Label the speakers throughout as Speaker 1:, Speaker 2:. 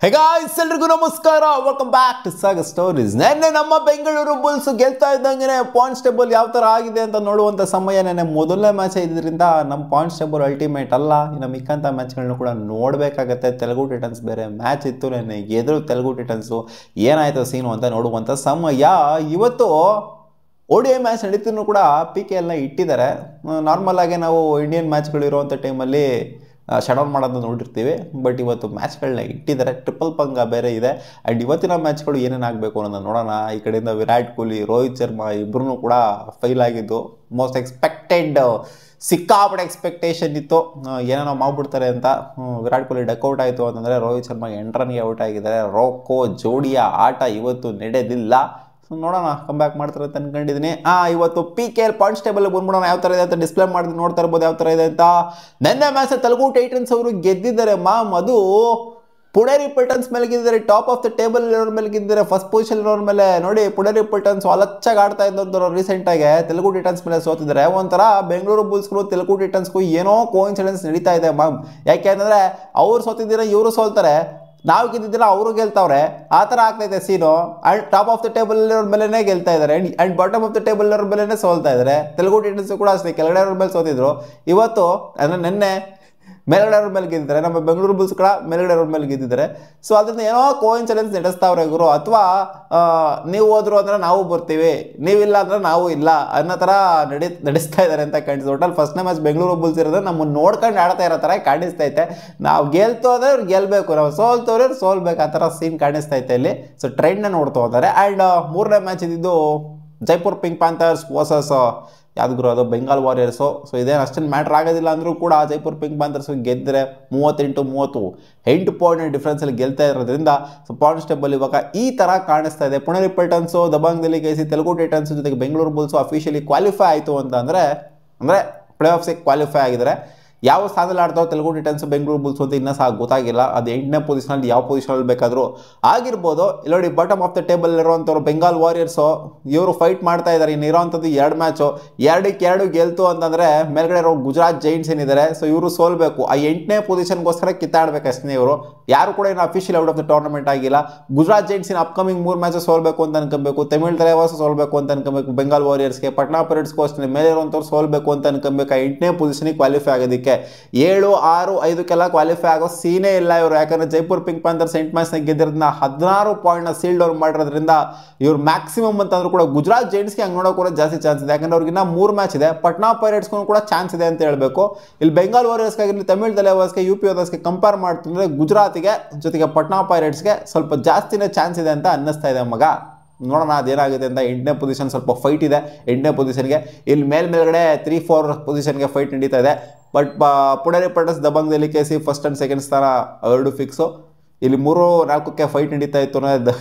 Speaker 1: ಹೇ guys ಎಲ್ರಿಗೂ ನಮಸ್ಕಾರ welcome back to Sagar stories. ನೆನ್ನೆ ನಮ್ಮ ಬೆಂಗಳೂರು ಬುಲ್ಸ್ ಗೆಲ್ತಾ ಇದ್ದಂಗೆ ಪಾಯಿಂಟ್ಸ್ ಟೇಬಲ್ ಯಾವ ಥರ ಆಗಿದೆ ಅಂತ ನೋಡುವಂಥ ಸಮಯ. ನೆನ್ನೆ ಮೊದಲನೇ ಮ್ಯಾಚ್ ಇದ್ರಿಂದ ನಮ್ಮ ಪಾಯಿಂಟ್ಸ್ ಟೇಬಲ್ ಅಲ್ಟಿಮೇಟ್ ಅಲ್ಲ, ಇನ್ನು ಮಿಕ್ಕಂಥ ಮ್ಯಾಚ್ಗಳನ್ನ ಕೂಡ ನೋಡಬೇಕಾಗತ್ತೆ. ತೆಲುಗು ಟೈಟನ್ಸ್ ಬೇರೆ ಮ್ಯಾಚ್ ಇತ್ತು ನೆನ್ನೆ, ಎದುರು ತೆಲುಗು ಟೈಟನ್ಸು ಏನಾಯಿತು ಸೀನು ಅಂತ ನೋಡುವಂಥ ಸಮಯ. ಇವತ್ತು ODI ಮ್ಯಾಚ್ ನಡೀತಿನೂ ಕೂಡ PKLನ ಇಟ್ಟಿದ್ದಾರೆ. ನಾರ್ಮಲ್ ಆಗಿ ನಾವು ಇಂಡಿಯನ್ ಮ್ಯಾಚ್ಗಳು ಇರುವಂಥ ಟೈಮಲ್ಲಿ ಶಟ್ ಡೌನ್ ಮಾಡೋದನ್ನ ನೋಡಿರ್ತೀವಿ, ಬಟ್ ಇವತ್ತು ಮ್ಯಾಚ್ಗಳನ್ನ ಇಟ್ಟಿದ್ದಾರೆ. ಟ್ರಿಪಲ್ ಪಂಗ ಬೇರೆ ಇದೆ. ಆ್ಯಂಡ್ ಇವತ್ತಿನ ಮ್ಯಾಚ್ಗಳು ಏನೇನಾಗಬೇಕು ಅನ್ನೋದನ್ನ ನೋಡೋಣ. ಈ ಕಡೆಯಿಂದ ವಿರಾಟ್ ಕೊಹ್ಲಿ, ರೋಹಿತ್ ಶರ್ಮಾ ಇಬ್ಬರೂ ಕೂಡ ಫೈಲ್ ಆಗಿದ್ದು. ಮೋಸ್ಟ್ ಎಕ್ಸ್ಪೆಕ್ಟೆಡ್, ಸಿಕ್ಕಾಪಟ್ಟೆ ಎಕ್ಸ್ಪೆಕ್ಟೇಷನ್ ಇತ್ತು ಏನೇನೋ ಮಾಡ್ಬಿಡ್ತಾರೆ ಅಂತ. ವಿರಾಟ್ ಕೊಹ್ಲಿ ಡಕ್ಔಟ್ ಆಯಿತು ಅಂತಂದರೆ ರೋಹಿತ್ ಶರ್ಮಾ 8 ರನ್ಗೆ ಔಟ್ ಆಗಿದ್ದಾರೆ. ರೋಕೋ ಜೋಡಿಯ ಆಟ ಇವತ್ತು ನಡೆದಿಲ್ಲ. ನೋಡೋಣ ಕಂಬ್ಯಾಕ್ ಮಾಡ್ತಾರೆ ಅಂತ ಅನ್ಕೊಂಡಿದ್ದೀನಿ. ಇವತ್ತು PKL ಪಾಯಿಂಟ್ಸ್ ಟೇಬಲ್ ಬಂದ್ಬಿಡೋಣ ಯಾವ ಥರ ಇದೆ ಅಂತ ಡಿಸ್ಪ್ಲೇ ಮಾಡಿ ನೋಡ್ತಾ ಇರ್ಬೋದು ಯಾವ ಥರ ಇದೆ ಅಂತ. ನೆನ್ನೆ ಮ್ಯಾಚ್ ತೆಲುಗು ಟೈಟನ್ಸ್ ಅವರು ಗೆದ್ದಿದ್ದಾರೆ. ಅದು ಪುಣೇರಿ ಪಲ್ಟನ್ಸ್ ಮೇಲೆ ಗೆದ್ದಿದ್ದಾರೆ. ಟಾಪ್ ಆಫ್ ದ ಟೇಬಲ್ ಇರೋರ ಮೇಲೆ ಗೆದ್ದಿದ್ದಾರೆ. ಫಸ್ಟ್ ಪೊಸಿಷನ್ ಇರೋರ ಮೇಲೆ ನೋಡಿ. ಪುಣೇರಿ ಪಲ್ಟನ್ಸ್ ಹೊಲಚ್ಚಾಗಿ ಆಡ್ತಾ ಇದ್ದಂಥವ್ರು ರೀಸೆಂಟಾಗಿ ತೆಲುಗು ಟೈಟನ್ಸ್ ಮೇಲೆ ಸೋತಿದ್ದಾರೆ. ಒಂಥರ ಬೆಂಗಳೂರು ಬುಲ್ಸ್ಗಳು ತೆಲುಗು ಟೈಟನ್ಸ್ಗೂ ಏನೋ ಕೋಇನ್ಸಿಡೆನ್ಸ್ ನಡೀತಾ ಇದೆ ಯಾಕೆ ಅಂತಂದರೆ ಅವ್ರು ಸೋತಿದ್ದೀರ ಇವರು ಸೋಲ್ತಾರೆ, ನಾವು ಗೆದ್ದಿದ್ದಿಲ್ಲ ಅವರು ಗೆಲ್ತಾವ್ರೆ, ಆ ಥರ ಆಗ್ತೈತೆ scene. And top of the table ಇರೋರ ಮೇಲೇ ಗೆಲ್ತಾ ಇದ್ದಾರೆ, and bottom of the table ಇರೋರ ಮೇಲೇ ಸೋಲ್ತಾ ಇದ್ದಾರೆ. ತೆಲುಗು ಟೈಟನ್ಸ್ ಕೂಡ ಅಷ್ಟೇ ಕೆಳಗಡೆ ಅವ್ರ ಮೇಲೆ ಸೋತಿದ್ರು. ಇವತ್ತು ಅಂದರೆ ನಿನ್ನೆ ಮೇಲ್ಗಡೆ ಅವ್ರ ಮೇಲೆ ಗೆದ್ದಿದ್ದಾರೆ. ನಮ್ಮ ಬೆಂಗಳೂರು ಬುಲ್ಸ್ ಕೂಡ ಮೇಲ್ಗಡೆ ಅವ್ರ ಮೇಲೆ ಗೆದ್ದಿದ್ದಾರೆ. ಸೊ ಅದರಿಂದ ಏನೋ ಕೋಇನ್ಸಿಡೆನ್ಸ್ ನಡೆಸ್ತಾವ್ರೆ ಗುರು. ಅಥವಾ ನೀವು ಹೋದ್ರು ಅಂದರೆ ನಾವು ಬರ್ತೀವಿ, ನೀವಿಲ್ಲ ಅಂದರೆ ನಾವು ಇಲ್ಲ ಅನ್ನೋ ಥರ ನಡೆಸ್ತಾ ಇದ್ದಾರೆ ಅಂತ ಕಾಣಿಸ್ತು. ಒಟ್ಟಲ್ಲಿ ಫಸ್ಟ್ನೇ ಮ್ಯಾಚ್ ಬೆಂಗಳೂರು ಬುಲ್ಸ್ ಇರೋದ್ರೆ ನಮ್ಮನ್ನು ನೋಡ್ಕೊಂಡು ಆಡ್ತಾ ಇರೋ ಥರ ಕಾಣಿಸ್ತೈತೆ. ನಾವು ಗೆಲ್ತು ಅಂದರೆ ಅವ್ರು ಗೆಲ್ಲಬೇಕು, ನಾವು ಸೋಲ್ತವ್ರೆ ಸೋಲ್ಬೇಕು, ಆ ಥರ ಸೀನ್ ಕಾಣಿಸ್ತೈತೆ ಇಲ್ಲಿ. ಸೊ ಟ್ರೆಂಡ್ನ ನೋಡ್ತಾ ಹೋದರೆ. ಆ್ಯಂಡ್ ಮೂರನೇ ಮ್ಯಾಚ್ ಇದ್ದಿದ್ದು ಜೈಪುರ್ ಪಿಂಕ್ ಪ್ಯಾಂಥರ್ಸ್ ವರ್ಸಸ್ ಯಾವ್ದು ಅದು ಬೆಂಗಾಲ್ ವಾರಿಯರ್ಸು. ಸೊ ಇದೇನು ಅಷ್ಟೇನು ಮ್ಯಾಟ್ರ್ ಆಗೋದಿಲ್ಲ ಅಂದರೂ ಕೂಡ ಜೈಪುರ್ ಪಿಂಕ್ ಪ್ಯಾಂಥರ್ಸ್ ಗೆದ್ದರೆ 38-30 ಪಾಯಿಂಟ್ ಡಿಫ್ರೆನ್ಸಲ್ಲಿ ಗೆಲ್ತಾ ಇರೋದ್ರಿಂದ ಸೊ ಪಾಯಿಂಟ್ಸ್ ಟೇಬಲ್ ಇವಾಗ ಈ ಥರ ಕಾಣಿಸ್ತಾ ಇದೆ. ಪುಣೇರಿ ಪಲ್ಟನ್ಸು, ದಬಾಂಗ್ ಡೆಲ್ಲಿ KC, ತೆಲುಗು ಟೈಟನ್ಸ್ ಜೊತೆಗೆ ಬೆಂಗಳೂರು ಬುಲ್ಸು ಅಫಿಷಿಯಲಿ ಕ್ವಾಲಿಫೈ ಆಯಿತು ಅಂತ ಅಂದರೆ ಪ್ಲೇ ಆಫ್ಸಿಗೆ ಕ್ವಾಲಿಫೈ ಆಗಿದ್ದಾರೆ. ಯಾವ ಸ್ಥಾನದಲ್ಲಿ ಆಡ್ತಾವೆ ತೆಲುಗು ಟೈಟನ್ಸ್ ಬೆಂಗಳೂರು ಬುಲ್ಸ್ ಅಂತ ಇನ್ನೂ ಸಹ ಗೊತ್ತಾಗಿಲ್ಲ. ಅದು 8ನೇ ಪೊಸಿಷನಲ್ಲಿ ಯಾವ ಪೊಸಿಷನಲ್ಲಿ ಬೇಕಾದರೂ ಆಗಿರ್ಬೋದು. ಇಲ್ಲಿ ನೋಡಿ bottom of the table Bengal ಬೆಂಗಾಲ್ ವಾರಿಯರ್ಸು, ಇವರು ಫೈಟ್ ಮಾಡ್ತಾ ಇದ್ದಾರೆ. ಇನ್ನು ಇರೋವಂಥದ್ದು 2 ಮ್ಯಾಚು, 2-2 ಗೆಲ್ತು ಅಂತಂದರೆ ಮೇಲ್ಗಡೆ ಇರೋ ಗುಜರಾತ್ ಜೈಂಟ್ಸ್ ಏನಿದ್ದಾರೆ ಸೊ ಇವರು ಸೋಲ್ಬೇಕು. ಆ 8ನೇ ಪೊಸಿಷನ್ಗೋಸ್ಕರ ಕಿತ್ತಾಡಬೇಕಷ್ಟೇ ಇವರು. ಯಾರು ಕೂಡ ಇನ್ನು official out of the tournament ಆಗಿಲ್ಲ. ಗುಜರಾತ್ ಜೈಂಟ್ಸಿನ ಅಪ್ಕಮಿಂಗ್ 3 ಮ್ಯಾಚಸ್ ಸೋಲ್ಬೇಕು ಅಂತ ಅನ್ಕೊಬೇಕು. ತಮಿಳ್ ತಲೆವಾಸ ಸೋಲ್ಬೇಕು ಅಂತ ಅನ್ಕೊಬೇಕು ಬೆಂಗಾಲ್ ವಾರಿಯರ್ಸ್ಗೆ. ಪಟ್ನಾ ಪೈರೇಟ್ಸ್ಗೂ ಅಷ್ಟೇ ಮೇಲೆ ಇರುವಂಥವ್ರು ಸೋಲ್ಬೇಕು ಅಂತ ಅನ್ಕೊಬೇಕು. ಆ 8ನೇ ಪೊಸಿಷನಿಗೆ ಕ್ವಾಲಿಫೈ ಆಗೋದಕ್ಕೆ 7-6-5 ಕ್ವಾಲಿಫೈ ಆಗೋ ಸೀನೇ ಇಲ್ಲ ಇವರು. ಯಾಕಂದರೆ ಜೈಪುರ್ ಪಿಂಕ್ ಪ್ಯಾಂಥರ್ಸ್ 8 ಮ್ಯಾಚ್ನ ಗೆದ್ದಿರೋದನ್ನ 16 ಪಾಯಿಂಟ್ನ ಸೀಲ್ಡ್ ಔಟ್ ಮಾಡಿರೋದ್ರಿಂದ ಇವ್ರು ಮ್ಯಾಕ್ಸಿಮಮ್ ಅಂತಂದ್ರೂ ಕೂಡ ಗುಜರಾತ್ ಜೈಂಟ್ಸ್ಗೆ ಹಂಗೆ ನೋಡೋಕೆ ಕೂಡ ಜಾಸ್ತಿ ಚಾನ್ಸ್ ಇದೆ. ಯಾಕಂದ್ರೆ ಅವ್ರಿಗಿನ್ನ 3 ಮ್ಯಾಚ್ ಇದೆ. ಪಟ್ನಾ ಪೈರೇಟ್ಸ್ಗೂ ಕೂಡ ಚಾನ್ಸ್ ಇದೆ ಅಂತ ಹೇಳಬೇಕು. ಇಲ್ಲಿ ಬೆಂಗಾಲ್ ವಾರಿಯರ್ಸ್ಗಾಗಿರಲಿ, ತಮಿಳ್ ತಲೆವಾಸ್ಗೆ, UP ಓದರ್ಸ್ಗೆ ಕಂಪೇರ್ ಮಾಡ್ತಿದ್ರೆ ಗುಜರಾತಿಗೆ ಜೊತೆಗೆ ಪಟ್ನಾ ಪೈರೇಟ್ಸ್ಗೆ ಸ್ವಲ್ಪ ಜಾಸ್ತಿನೇ ಚಾನ್ಸ್ ಇದೆ ಅಂತ ಅನ್ನಿಸ್ತಾ ಇದೆ ಮಗ. ನೋಡೋಣ ಅದೇನಾಗುತ್ತೆ ಅಂತ. 8ನೇ ಪೊಸಿಷನ್ ಸ್ವಲ್ಪ ಫೈಟ್ ಇದೆ. 8ನೇ ಪೊಸಿಷನ್ಗೆ ಇಲ್ಲಿ ಮೇಲ್ಗಡೆ 3-4 ಪೊಸಿಷನ್ಗೆ ಫೈಟ್ ನಡೀತಾ ಇದೆ. But Puneri Paltans, Dabang Delhi KC first and second ಸ್ಥಾನ 2 ಫಿಕ್ಸು. ಇಲ್ಲಿ 3-4ಕ್ಕೆ ಫೈಟ್ ನಡೀತಾ ಇತ್ತು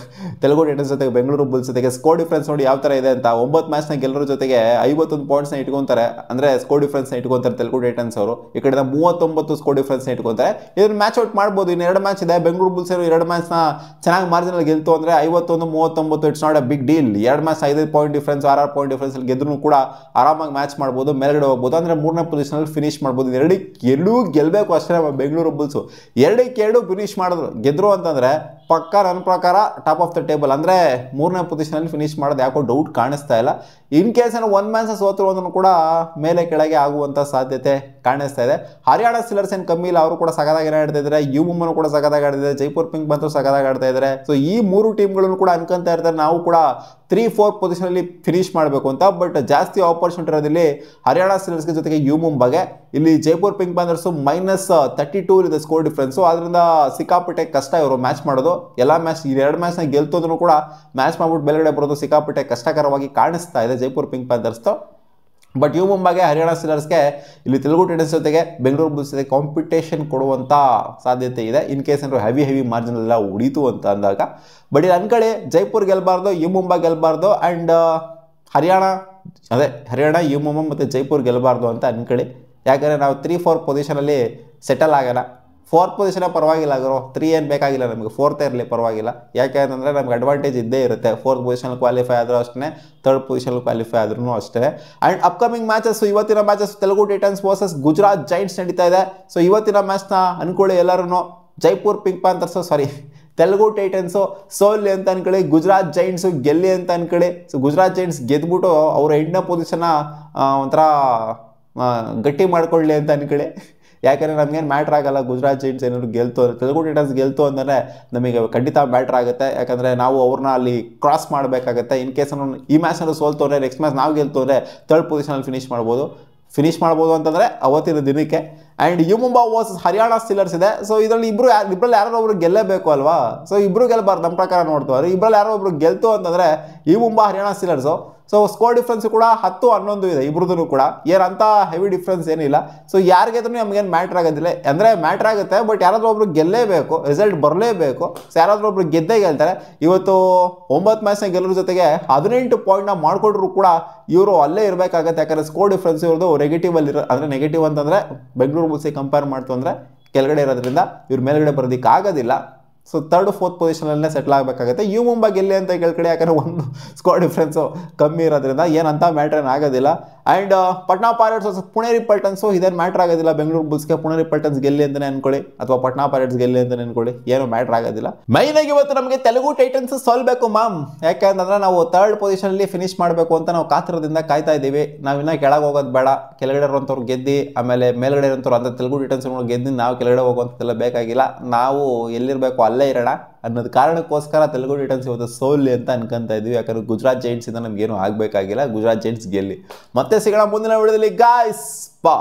Speaker 1: ತೆಲುಗು ಟೈಟನ್ಸ್ ಜೊತೆಗೆ ಬೆಂಗಳೂರು ಬುಲ್ಸ್ ಜೊತೆಗೆ. ಸ್ಕೋರ್ ಡಿಫ್ರೆನ್ಸ್ ನೋಡಿ ಯಾವ ಥರ ಇದೆ ಅಂತ. 9 ಮ್ಯಾಚ್ನ ಗೆಲ್ಲರ ಜೊತೆಗೆ 51 ಪಾಯಿಂಟ್ಸ್ನ ಇಟ್ಕೊತಾರೆ, ಅಂದರೆ ಸ್ಕೋರ್ ಡಿಫ್ರೆನ್ಸ್ನ ಇಟ್ಕೊತಾರೆ ತೆಲುಗು ಟೈಟನ್ಸ್ ಅವರು. ಈ ಕಡೆಯಿಂದ 39 ಸ್ಕೋರ್ ಡಿಫ್ರೆನ್ಸ್ನ ಇಟ್ಕೊತಾರೆ. ಇದನ್ನು ಮ್ಯಾಚ್ ಔಟ್ ಮಾಡ್ಬೋದು. ಇನ್ನು 2 ಮ್ಯಾಚ್ ಇದೆ. ಬೆಂಗಳೂರು ಬುಲ್ಸ್ 2 ಮ್ಯಾಚ್ನ ಚೆನ್ನಾಗಿ ಮಾರ್ಜಿನಲ್ಲಿ ಗೆಲ್ತು ಅಂದರೆ 51-39 it's not a big deal. 2 match 5 point difference, 6 point ಡಿಫ್ರೆನ್ಸಲ್ಲಿ ಗೆದ್ರೂ ಕೂಡ ಆರಾಮಾಗಿ ಮ್ಯಾಚ್ ಮಾಡ್ಬೋದು, ಮೇಲ್ಗಡೆ ಹೋಗ್ಬೋದು. ಅಂದರೆ 3ನೇ ಪೊಸಿಷನಲ್ಲಿ ಫಿನಿಶ್ ಮಾಡ್ಬೋದು. 2-2 ಗೆಲ್ಲಬೇಕು ಅಷ್ಟೇ ಬೆಂಗಳೂರು ಬುಲ್ಸು. 2-2 ಫಿನಿಶ್ ಮಾಡಿದ್ರು ಗೆದ್ರು ಅಂತಂದರೆ ಪಕ್ಕ ನನ್ನ ಪ್ರಕಾರ ಟಾಪ್ ಆಫ್ ದ ಟೇಬಲ್ ಅಂದರೆ 3ನೇ ಪೊಸಿಷನಲ್ಲಿ ಫಿನಿಶ್ ಮಾಡೋದು ಯಾಕೋ ಡೌಟ್ ಕಾಣಿಸ್ತಾ ಇಲ್ಲ. ಇನ್ ಕೇಸ್ ಏನೋ 1 ಮ್ಯಾಚ್ ಸೋತರು ಅಂದ್ರೂ ಕೂಡ ಮೇಲೆ ಕೆಳಗೆ ಆಗುವಂಥ ಸಾಧ್ಯತೆ ಕಾಣಿಸ್ತಾ ಇದೆ. ಹರಿಯಾಣ ಸಿಲ್ಲರ್ಸ್ ಏನು ಕಮ್ಮಿ ಇಲ್ಲ, ಅವರು ಕೂಡ ಸಗದಾಗಿ ಆಡ್ತಾ ಇದ್ದಾರೆ. ಮುಂಬೈನೂ ಕೂಡ ಸಗದಾಗಿ ಆಡ್ತಿದ್ದಾರೆ. ಜೈಪುರ್ ಪಿಂಕ್ ಬಂತು ಸಗದಾಗಿ ಆಡ್ತಾ ಇದ್ದಾರೆ. ಸೊ ಈ 3 ಟೀಮ್ಗಳನ್ನು ಕೂಡ ಅನ್ಕೊಂತಾ ಇರ್ತಾರೆ ನಾವು ಕೂಡ 3-4 ಪೊಸಿಷನಲ್ಲಿ ಫಿನಿಶ್ ಮಾಡಬೇಕು ಅಂತ. ಬಟ್ ಜಾಸ್ತಿ ಆಪರ್ಚುನಿಟಿ ಇರೋದಿಲ್ಲಿ ಹರಿಯಾಣ ಸಿಲ್ಲರ್ಸ್ಗೆ ಜೊತೆಗೆ ಮುಂಬೈಗೆ. ಇಲ್ಲಿ ಜೈಪುರ್ ಪಿಂಕ್ ಪ್ಯಾಂಥರ್ಸು -32 ಇದೆ ಸ್ಕೋರ್ ಡಿಫ್ರೆನ್ಸು. ಅದರಿಂದ ಸಿಕ್ಕಾಪಟ್ಟೆ ಕಷ್ಟ ಇವರು ಮ್ಯಾಚ್ ಮಾಡೋದು. ಎಲ್ಲ ಮ್ಯಾಚ್ 2 ಮ್ಯಾಚ್ನ ಗೆಲ್ತೋದ್ರೂ ಕೂಡ ಮ್ಯಾಚ್ ಮಾಡ್ಬಿಟ್ಟು ಬೆಳಗಡೆ ಬರೋದು ಸಿಕ್ಕಾಪಟ್ಟೆ ಕಷ್ಟಕರವಾಗಿ ಕಾಣಿಸ್ತಾ ಇದೆ ಜೈಪುರ್ ಪಿಂಕ್ ಪ್ಯಾಂಥರ್ಸ್ದು. ಬಟ್ ಮುಂಬೈಗೆ ಹರಿಯಾಣ ಸಿಲ್ಲರ್ಸ್ಗೆ ಇಲ್ಲಿ ತೆಲುಗು ಟೈಟನ್ಸ್ ಜೊತೆಗೆ ಬೆಂಗಳೂರು ಬುಲ್ಸ್ ಜೊತೆ ಕಾಂಪಿಟೇಷನ್ ಕೊಡುವಂಥ ಸಾಧ್ಯತೆ ಇದೆ. ಇನ್ ಕೇಸ್ ಏನಾದ್ರು ಹೆವಿ ಮಾರ್ಜಿನ್ ಎಲ್ಲ ಉಡೀತು ಅಂತ ಅಂದಾಗ. ಬಟ್ ಇಲ್ಲಿ ಅನ್ಕಡೆ ಜೈಪುರ್ ಗೆಲ್ಲಬಾರ್ದು, ಮುಂಬೈ ಗೆಲ್ಲಬಾರ್ದು. ಆ್ಯಂಡ್ ಹರಿಯಾಣ ಮುಂಬೈ ಮತ್ತು ಜೈಪುರ್ ಗೆಲ್ಲಬಾರ್ದು ಅಂತ ಅನ್ಕಡೆ. ಯಾಕಂದರೆ ನಾವು 3-4 ಪೊಸಿಷನಲ್ಲಿ ಸೆಟಲ್ ಆಗೋಣ. 4th ಪೊಸಿಷನೇ ಪರವಾಗಿಲ್ಲ ಗುರು, 3 ಏನು ಬೇಕಾಗಿಲ್ಲ ನಮಗೆ, 4th ಇರಲಿ ಪರವಾಗಿಲ್ಲ. ಯಾಕೆ ಅಂತಂದರೆ ನಮ್ಗೆ ಅಡ್ವಾಂಟೇಜ್ ಇದ್ದೇ ಇರುತ್ತೆ. 4th ಪೊಸಿಷನಲ್ಲಿ ಕ್ವಾಲಿಫೈ ಆದರೂ ಅಷ್ಟೇ, 3rd ಪೊಸಿಷನಲ್ಲಿ ಕ್ವಾಲಿಫೈ ಆದ್ರೂ ಅಷ್ಟೇ. ಆ್ಯಂಡ್ ಅಪ್ಕಮಿಂಗ್ ಮ್ಯಾಚಸ್, ಇವತ್ತಿನ matches Telugu Titans versus Gujarat Giants ನಡೀತಾ ಇದೆ. ಸೊ ಇವತ್ತಿನ ಮ್ಯಾಚ್ನ ಅನ್ಕೊಳ್ಳಿ ಎಲ್ಲರೂ ಜೈಪುರ್ ಪಿಂಕ್ ಪ್ಯಾಂಥರ್ಸು ತೆಲುಗು ಟೈಟನ್ಸು ಸೋಲ್ಲಿ ಅಂತ ಅನ್ಕೊಳ್ಳಿ, ಗುಜರಾತ್ ಜೈಂಟ್ಸು ಗೆಲ್ಲಿ ಅಂತ ಅನ್ಕೊಳ್ಳಿ. ಸೊ ಗುಜರಾತ್ ಜೈಂಟ್ಸ್ ಗೆದ್ಬಿಟ್ಟು ಅವರ 8ನೇ ಪೊಸಿಷನ್ನ ಒಂಥರ ಗಟ್ಟಿ ಮಾಡ್ಕೊಳ್ಳಿ ಅಂತ ಅನ್ಕೊಳ್ಳಿ. ಯಾಕಂದರೆ ನಮಗೇನು ಮ್ಯಾಟ್ರ್ ಆಗಲ್ಲ ಗುಜರಾತ್ ಜೈಂಟ್ಸ್ ಏನಾದ್ರು ಗೆಲ್ತು ಅಂದರೆ. ತೆಲುಗು ಟೈಟನ್ಸ್ ಗೆಲ್ತು ಅಂದರೆ ನಮಗೆ ಖಂಡಿತ ಮ್ಯಾಟ್ರ್ ಆಗುತ್ತೆ. ಯಾಕಂದರೆ ನಾವು ಅವ್ರನ್ನ ಅಲ್ಲಿ ಕ್ರಾಸ್ ಮಾಡಬೇಕಾಗತ್ತೆ. ಇನ್ ಕೇಸ್ ಈ ಮ್ಯಾಚ್ನಲ್ಲಿ ಸೋಲ್ತು ಅಂದರೆ ನೆಕ್ಸ್ಟ್ ಮ್ಯಾಚ್ ನಾವು ಗೆಲ್ತು ಅಂದರೆ 3rd ಪೊಸಿಷನಲ್ಲಿ ಫಿನಿಶ್ ಮಾಡ್ಬೋದು ಅಂತಂದರೆ ಅವತ್ತಿನ ದಿನಕ್ಕೆ. And U Mumba versus Haryana Steelers ಇದೆ. ಸೊ ಇದರಲ್ಲಿ ಇಬ್ಬರಲ್ಲಿ ಯಾರೋ ಒಬ್ರು ಗೆಲ್ಲೇಬೇಕು ಅಲ್ವಾ. ಸೊ ಇಬ್ಬರು ಗೆಲ್ಲಬಾರ್ದು ನಮ್ಮ ಪ್ರಕಾರ ನೋಡ್ತೀವಿ. ಇಬ್ಬರಲ್ಲಿ ಯಾರೋ ಒಬ್ರು ಗೆಲ್ತು ಅಂತಂದರೆ U Mumba Haryana Steelers. So score difference ಕೂಡ 10-11 ಇದೆ ಇಬ್ರದ್ದು ಕೂಡ, ಏನಂತ ಹೆವಿ ಡಿಫ್ರೆನ್ಸ್ ಏನಿಲ್ಲ. ಸೊ ಯಾರಿಗೆದ್ರೂ ನಮಗೇನು ಮ್ಯಾಟ್ರ್ ಆಗೋದಿಲ್ಲ, ಅಂದರೆ ಮ್ಯಾಟ್ರ್ ಆಗುತ್ತೆ ಬಟ್ ಯಾರಾದರೂ ಒಬ್ರು ಗೆಲ್ಲೇಬೇಕು, ರಿಸಲ್ಟ್ ಬರಲೇಬೇಕು. ಸೊ ಯಾರಾದರೂ ಒಬ್ರು ಗೆದ್ದೇ ಗೆಲ್ತಾರೆ. ಇವತ್ತು 9 ಮ್ಯಾಚ್ನ ಗೆಲ್ಲೋದ್ರ ಜೊತೆಗೆ 18 ಪಾಯಿಂಟ್ನ ಮಾಡಿಕೊಂಡ್ರು ಕೂಡ ಇವರು ಅಲ್ಲೇ ಇರಬೇಕಾಗತ್ತೆ. ಯಾಕಂದರೆ ಸ್ಕೋರ್ ಡಿಫ್ರೆನ್ಸ್ ಇವ್ರದ್ದು ನೆಗೆಟಿವಲ್ಲಿ ಅಂದರೆ ನೆಗೆಟಿವ್ ಅಂತಂದರೆ ಬೆಂಗಳೂರು ಬುಲ್ಸಿಗೆ ಕಂಪೇರ್ ಮಾಡ್ತು ಅಂದರೆ ಕೆಳಗಡೆ ಇರೋದ್ರಿಂದ ಇವ್ರು ಮೇಲ್ಗಡೆ ಬರೋದಕ್ಕೆ ಆಗೋದಿಲ್ಲ. ಸೊ 3rd 4th ಪೊಸಿಷನಲ್ಲೇ ಸೆಟ್ಲ್ ಆಗಬೇಕಾಗುತ್ತೆ. ಯು ಮುಂಬಾ ಗೆಲ್ಲಿ ಅಂತ ಕೇಳ್ಕಡೆ, ಯಾಕಂದರೆ ಒಂದು ಸ್ಕೋರ್ ಡಿಫ್ರೆನ್ಸು ಕಮ್ಮಿ ಇರೋದ್ರಿಂದ ಏನಂತ ಮ್ಯಾಟ್ರ್ ಏನು ಆಗೋದಿಲ್ಲ. And Patna Pirates versus Pune Paltans ಇದೇನು ಮ್ಯಾಟ್ರ್ ಆಗೋದಿಲ್ಲ. ಬೆಂಗಳೂರು ಬುಲ್ಸ್ಗೆ ಪುಣೆ ಪಲ್ಟನ್ಸ್ ಗೆಲ್ಲಿ ಅಂತಲೇ ಅನ್ಕೊಳ್ಳಿ, ಅಥವಾ ಪಟ್ನಾ ಪೈರೇಟ್ಸ್ ಗೆಲ್ಲಿ ಅಂತಲೇ ಅನ್ಕೊಳ್ಳಿ, ಏನು ಮ್ಯಾಟ್ರ್ ಆಗೋದಿಲ್ಲ. ಮೈನಾಗಿ ಇವತ್ತು ನಮಗೆ ತೆಲುಗು ಟೈಟನ್ಸ್ ಸೋಲ್ಬೇಕು ಮ್ಯಾಮ್. ಯಾಕೆಂತಂದರೆ ನಾವು 3rd ಪೊಸಿಷನಲ್ಲಿ ಫಿನಿಶ್ ಮಾಡಬೇಕು ಅಂತ ನಾವು ಕಾತರದಿಂದ ಕಾಯ್ತಾ ಇದ್ದೀವಿ. ನಾವಿನ್ನೂ ಕೆಳಗೆ ಹೋಗೋದು ಬೇಡ, ಕೆಳಗಡೆ ಇರೋಂಥವ್ರು ಗೆದ್ದು ಆಮೇಲೆ ಮೇಲ್ಗಡೆ ಇರೋಂಥವ್ರು ಅಂದರೆ ತೆಲುಗು ಟೈಟನ್ಸ್ಗಳು ಗೆದ್ದು ನಾವು ಕೆಳಗಡೆ ಹೋಗುವಂಥದ್ದೆಲ್ಲ ಬೇಕಾಗಿಲ್ಲ. ನಾವು ಎಲ್ಲಿರಬೇಕು ಅಲ್ಲೇ ಇರೋಣ ಅನ್ನೋದು ಕಾರಣಕ್ಕೋಸ್ಕರ ತೆಲುಗು ಟೈಟನ್ಸ್ ಇವತ್ತು ಸೋಲ್ಲಿ ಅಂತ ಅನ್ಕೊಂತ ಇದ್ವಿ. ಯಾಕಂದರೆ ಗುಜರಾತ್ ಜೈಂಟ್ಸಿಂದ ನಮಗೇನು ಆಗಬೇಕಾಗಿಲ್ಲ, ಗುಜರಾತ್ ಜೈಂಟ್ಸ್ ಗೆಲ್ಲಿ. ಮತ್ತೆ ಸಿಗೋಣ ಮುಂದಿನ ವಿಡಿಯೋದಲ್ಲಿ ಗಾಯ್ಸ್, ಬಾ.